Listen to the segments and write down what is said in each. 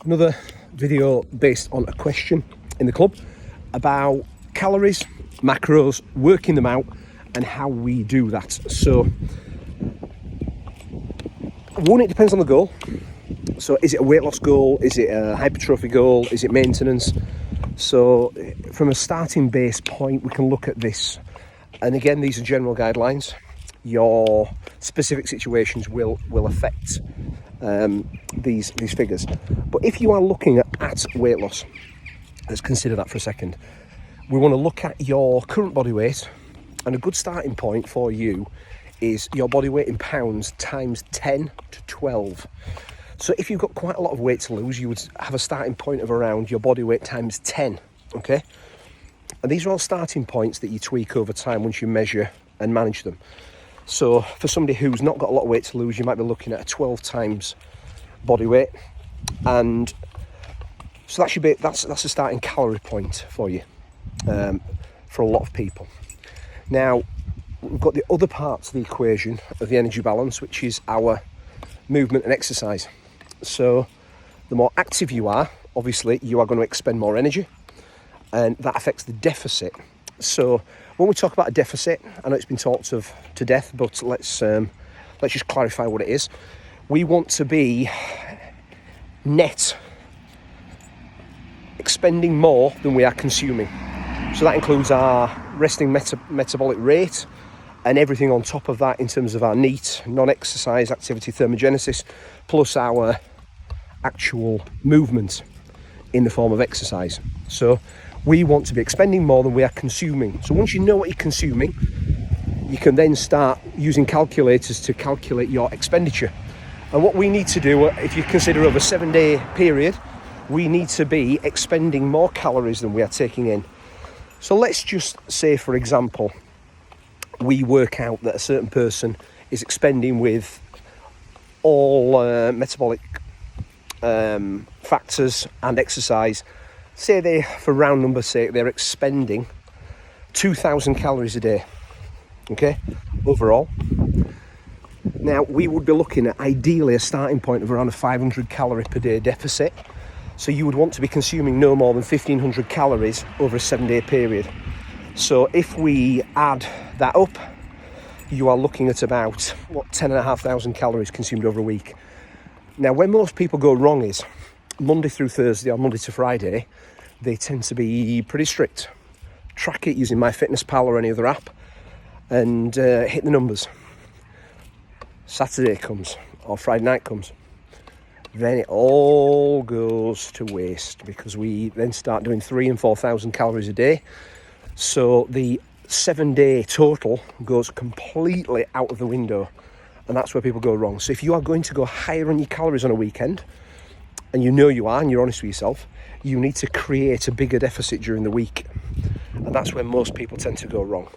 Another video based on a question in the club about calories, macros, working them out and how we do that. So one, it depends on the goal. So is it a weight loss goal? Is it a hypertrophy goal? Is it maintenance? So from a starting base point, we can look at this. And again, these are general guidelines. Your specific situations will affect these figures. But if you are looking at weight loss, let's consider that for a second. We want to look at your current body weight, and a good starting point for you is your body weight in pounds times 10 to 12. So if you've got quite a lot of weight to lose, you would have a starting point of around your body weight times 10, okay? And these are all starting points that you tweak over time once you measure and manage them. So for somebody who's not got a lot of weight to lose, you might be looking at a 12 times body weight. And so that should be, that's a starting calorie point for you, for a lot of people. Now, we've got the other parts of the equation of the energy balance, which is our movement and exercise. So the more active you are, obviously you are going to expend more energy, and that affects the deficit. So when we talk about a deficit, I know it's been talked of to death, but let's just clarify what it is. We want to be net expending more than we are consuming. So that includes our resting metabolic rate and everything on top of that in terms of our NEAT, non-exercise activity thermogenesis, plus our actual movement in the form of exercise. So we want to be expending more than we are consuming. So once you know what you're consuming, you can then start using calculators to calculate your expenditure. And what we need to do, if you consider over a 7-day period, we need to be expending more calories than we are taking in. So let's just say, for example, we work out that a certain person is expending with all metabolic factors and exercise. Say they, for round number's sake, they're expending 2,000 calories a day, okay, overall. Now, we would be looking at ideally a starting point of around a 500 calorie per day deficit. So you would want to be consuming no more than 1,500 calories over a 7-day period. So if we add that up, you are looking at about, 10,500 calories consumed over a week. Now, where most people go wrong is Monday through Thursday or Monday to Friday, they tend to be pretty strict. Track it using MyFitnessPal or any other app and hit the numbers. Saturday comes or Friday night comes, then it all goes to waste because we then start doing 3,000 and 4,000 calories a day. So the 7-day total goes completely out of the window, and that's where people go wrong. So if you are going to go higher on your calories on a weekend, and you know you are, and you're honest with yourself, you need to create a bigger deficit during the week. And that's where most people tend to go wrong,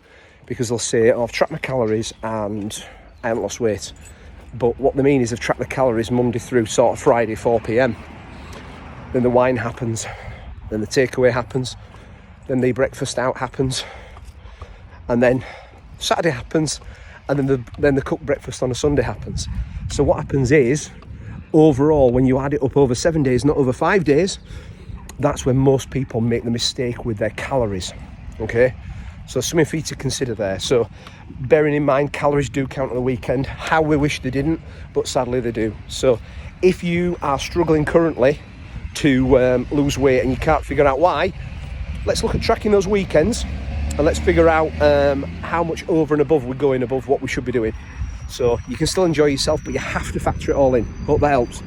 because they'll say, I've tracked my calories and I haven't lost weight. But what they mean is they've tracked the calories Monday through sort of Friday, 4 p.m. Then the wine happens, then the takeaway happens, then the breakfast out happens, and then Saturday happens, and then the cooked breakfast on a Sunday happens. So what happens is, overall, when you add it up over 7 days, not over 5 days, that's when most people make the mistake with their calories, okay? So something for you to consider there. So bearing in mind, calories do count on the weekend. How we wish they didn't, but sadly they do. So if you are struggling currently to lose weight and you can't figure out why, let's look at tracking those weekends and let's figure out how much over and above we're going above what we should be doing. So you can still enjoy yourself, but you have to factor it all in. Hope that helps.